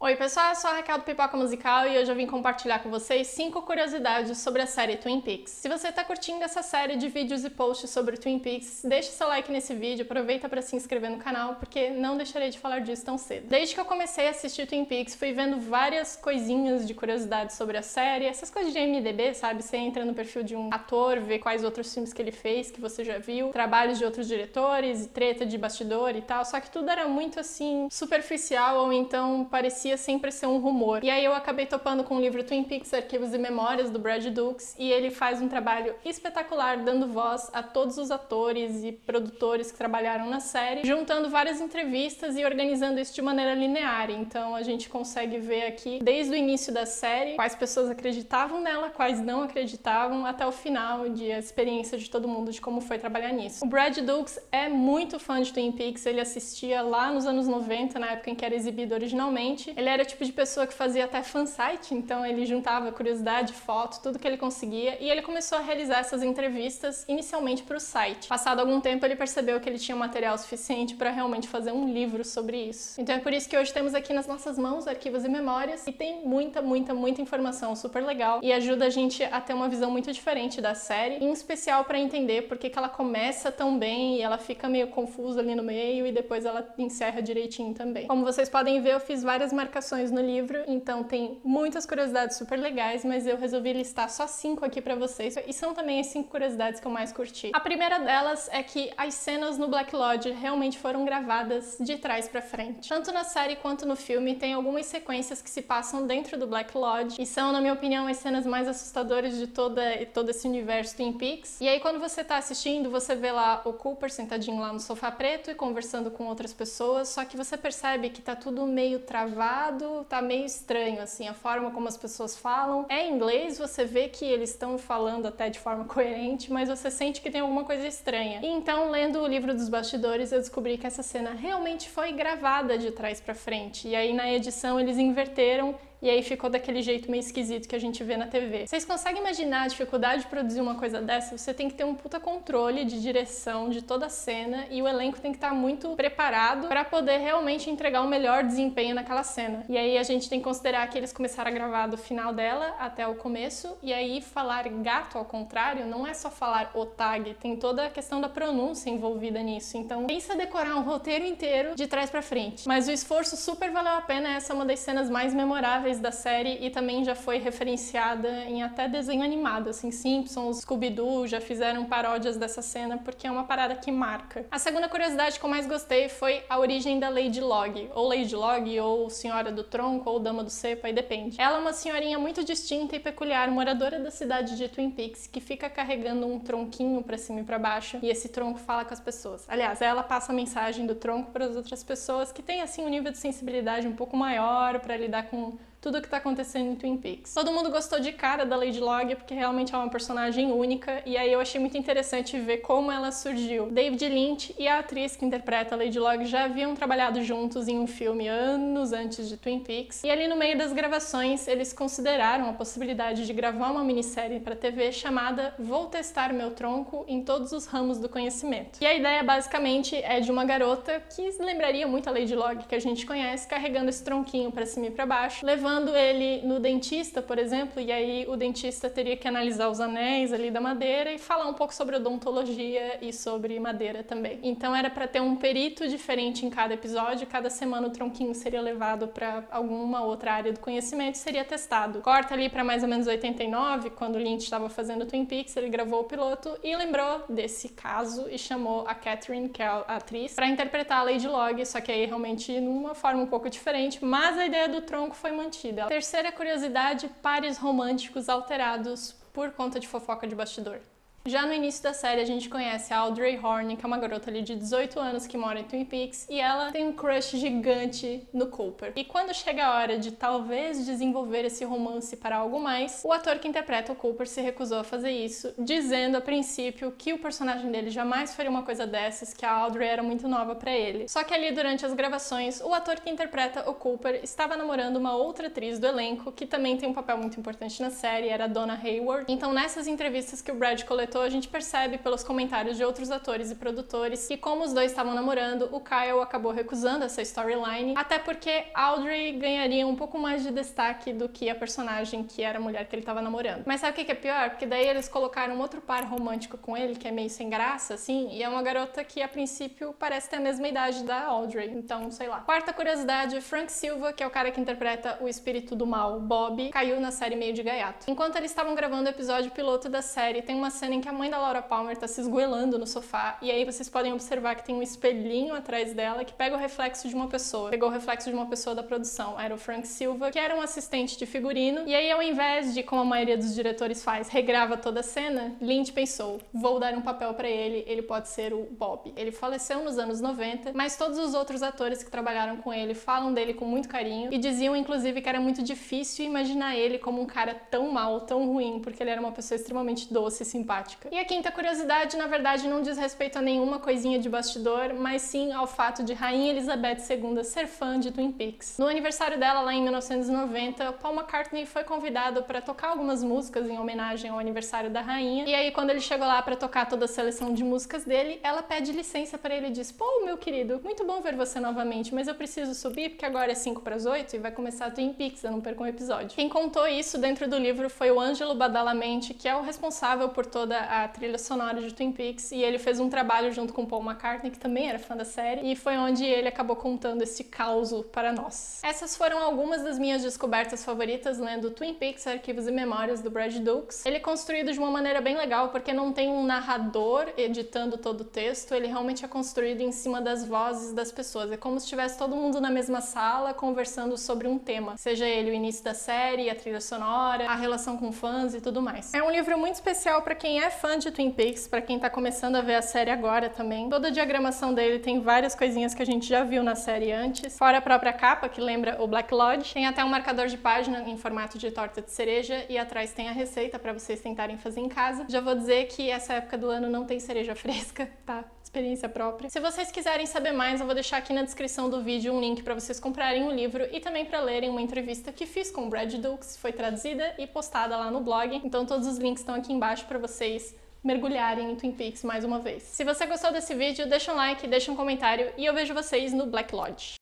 Oi pessoal, eu sou a Raquel do Pipoca Musical e hoje eu vim compartilhar com vocês 5 curiosidades sobre a série Twin Peaks. Se você tá curtindo essa série de vídeos e posts sobre Twin Peaks, deixa seu like nesse vídeo, aproveita para se inscrever no canal, porque não deixarei de falar disso tão cedo. Desde que eu comecei a assistir Twin Peaks, fui vendo várias coisinhas de curiosidades sobre a série, essas coisas de IMDb, sabe? Você entra no perfil de um ator, vê quais outros filmes que ele fez, que você já viu, trabalhos de outros diretores, treta de bastidor e tal, só que tudo era muito assim, superficial ou então parecia sempre ser um rumor. E aí eu acabei topando com o livro Twin Peaks, Arquivos e Memórias, do Brad Dukes, e ele faz um trabalho espetacular dando voz a todos os atores e produtores que trabalharam na série, juntando várias entrevistas e organizando isso de maneira linear. Então a gente consegue ver aqui, desde o início da série, quais pessoas acreditavam nela, quais não acreditavam, até o final, de a experiência de todo mundo, de como foi trabalhar nisso. O Brad Dukes é muito fã de Twin Peaks, ele assistia lá nos anos 90, na época em que era exibido originalmente. Ele era o tipo de pessoa que fazia até fansite, então ele juntava curiosidade, foto, tudo que ele conseguia, e ele começou a realizar essas entrevistas inicialmente para o site. Passado algum tempo ele percebeu que ele tinha material suficiente para realmente fazer um livro sobre isso. Então é por isso que hoje temos aqui nas nossas mãos Arquivos e Memórias, e tem muita informação super legal e ajuda a gente a ter uma visão muito diferente da série, em especial para entender por que ela começa tão bem e ela fica meio confusa ali no meio e depois ela encerra direitinho também. Como vocês podem ver, eu fiz várias marcações no livro, então tem muitas curiosidades super legais, mas eu resolvi listar só 5 aqui pra vocês, e são também as 5 curiosidades que eu mais curti. A primeira delas é que as cenas no Black Lodge realmente foram gravadas de trás pra frente. Tanto na série quanto no filme, tem algumas sequências que se passam dentro do Black Lodge, e são, na minha opinião, as cenas mais assustadoras de todo esse universo Twin Peaks. E aí, quando você tá assistindo, você vê lá o Cooper sentadinho lá no sofá preto e conversando com outras pessoas, só que você percebe que tá tudo meio travado, tá meio estranho, assim, a forma como as pessoas falam. É em inglês, você vê que eles estão falando até de forma coerente, mas você sente que tem alguma coisa estranha. E então, lendo o livro dos bastidores, eu descobri que essa cena realmente foi gravada de trás pra frente. E aí, na edição, eles inverteram e aí ficou daquele jeito meio esquisito que a gente vê na TV. Vocês conseguem imaginar a dificuldade de produzir uma coisa dessa? Você tem que ter um puta controle de direção de toda a cena e o elenco tem que estar muito preparado para poder realmente entregar o melhor desempenho naquela cena. E aí a gente tem que considerar que eles começaram a gravar do final dela até o começo, e aí falar gato ao contrário não é só falar o tag, tem toda a questão da pronúncia envolvida nisso. Então pensa decorar um roteiro inteiro de trás pra frente. Mas o esforço super valeu a pena, essa é uma das cenas mais memoráveis da série e também já foi referenciada em até desenho animado, assim, Simpsons, Scooby-Doo já fizeram paródias dessa cena porque é uma parada que marca. A segunda curiosidade que eu mais gostei foi a origem da Lady Log, ou Senhora do Tronco, ou Dama do Cepo, aí depende. Ela é uma senhorinha muito distinta e peculiar, moradora da cidade de Twin Peaks, que fica carregando um tronquinho pra cima e pra baixo, e esse tronco fala com as pessoas. Aliás, ela passa a mensagem do tronco para as outras pessoas que têm, assim, um nível de sensibilidade um pouco maior para lidar com tudo o que tá acontecendo em Twin Peaks. Todo mundo gostou de cara da Lady Log, porque realmente é uma personagem única, e aí eu achei muito interessante ver como ela surgiu. David Lynch e a atriz que interpreta a Lady Log já haviam trabalhado juntos em um filme anos antes de Twin Peaks, e ali no meio das gravações eles consideraram a possibilidade de gravar uma minissérie pra TV chamada Vou Testar Meu Tronco em Todos os Ramos do Conhecimento. E a ideia basicamente é de uma garota que lembraria muito a Lady Log que a gente conhece, carregando esse tronquinho pra cima e pra baixo, levando ele no dentista, por exemplo, e aí o dentista teria que analisar os anéis ali da madeira e falar um pouco sobre odontologia e sobre madeira também. Então era para ter um perito diferente em cada episódio, cada semana o tronquinho seria levado para alguma outra área do conhecimento e seria testado. Corta ali para mais ou menos 89, quando o Lynch estava fazendo Twin Peaks, ele gravou o piloto e lembrou desse caso e chamou a Catherine, que é a atriz, para interpretar a Lady Log, só que aí realmente numa forma um pouco diferente, mas a ideia do tronco foi mantida. Terceira curiosidade, pares românticos alterados por conta de fofoca de bastidor. Já no início da série, a gente conhece a Audrey Horne, que é uma garota ali de 18 anos que mora em Twin Peaks, e ela tem um crush gigante no Cooper. E quando chega a hora de talvez desenvolver esse romance para algo mais, o ator que interpreta o Cooper se recusou a fazer isso, dizendo a princípio que o personagem dele jamais faria uma coisa dessas, que a Audrey era muito nova para ele. Só que ali durante as gravações, o ator que interpreta o Cooper estava namorando uma outra atriz do elenco, que também tem um papel muito importante na série, era a Donna Hayward. Então nessas entrevistas que o Brad coletou esgotou, a gente percebe pelos comentários de outros atores e produtores que, como os dois estavam namorando, o Kyle acabou recusando essa storyline, até porque Audrey ganharia um pouco mais de destaque do que a personagem que era a mulher que ele estava namorando. Mas sabe o que é pior? Porque daí eles colocaram outro par romântico com ele, que é meio sem graça, assim, e é uma garota que a princípio parece ter a mesma idade da Audrey, então sei lá. Quarta curiosidade, Frank Silva, que é o cara que interpreta o espírito do mal, Bob, caiu na série meio de gaiato. Enquanto eles estavam gravando o episódio piloto da série, tem uma cena em que a mãe da Laura Palmer tá se esgoelando no sofá, e aí vocês podem observar que tem um espelhinho atrás dela que pega o reflexo de uma pessoa. Pegou o reflexo de uma pessoa da produção, era o Frank Silva, que era um assistente de figurino, e aí ao invés de, como a maioria dos diretores faz, regrava toda a cena, Lynch pensou, vou dar um papel pra ele pode ser o Bob. Ele faleceu nos anos 90, mas todos os outros atores que trabalharam com ele falam dele com muito carinho e diziam inclusive que era muito difícil imaginar ele como um cara tão mau, tão ruim, porque ele era uma pessoa extremamente doce e simpática. E a quinta curiosidade, na verdade, não diz respeito a nenhuma coisinha de bastidor, mas sim ao fato de Rainha Elizabeth II ser fã de Twin Peaks. No aniversário dela, lá em 1990, Paul McCartney foi convidado para tocar algumas músicas em homenagem ao aniversário da rainha, e aí quando ele chegou lá para tocar toda a seleção de músicas dele, ela pede licença para ele e diz: pô, meu querido, muito bom ver você novamente, mas eu preciso subir porque agora é 7:55 e vai começar a Twin Peaks, eu não perco um episódio. Quem contou isso dentro do livro foi o Ângelo Badalamenti, que é o responsável por toda a trilha sonora de Twin Peaks, e ele fez um trabalho junto com Paul McCartney, que também era fã da série, e foi onde ele acabou contando esse causo para nós. Essas foram algumas das minhas descobertas favoritas lendo Twin Peaks, Arquivos e Memórias, do Brad Dukes. Ele é construído de uma maneira bem legal, porque não tem um narrador editando todo o texto, ele realmente é construído em cima das vozes das pessoas. É como se estivesse todo mundo na mesma sala conversando sobre um tema, seja ele o início da série, a trilha sonora, a relação com fãs e tudo mais. É um livro muito especial para quem é fã de Twin Peaks, para quem tá começando a ver a série agora também. Toda a diagramação dele tem várias coisinhas que a gente já viu na série antes, fora a própria capa, que lembra o Black Lodge. Tem até um marcador de página em formato de torta de cereja e atrás tem a receita para vocês tentarem fazer em casa. Já vou dizer que essa época do ano não tem cereja fresca, tá? Experiência própria. Se vocês quiserem saber mais, eu vou deixar aqui na descrição do vídeo um link para vocês comprarem o livro e também para lerem uma entrevista que fiz com o Brad Dukes, foi traduzida e postada lá no blog. Então todos os links estão aqui embaixo para vocês mergulharem em Twin Peaks mais uma vez. Se você gostou desse vídeo, deixa um like, deixa um comentário e eu vejo vocês no Black Lodge.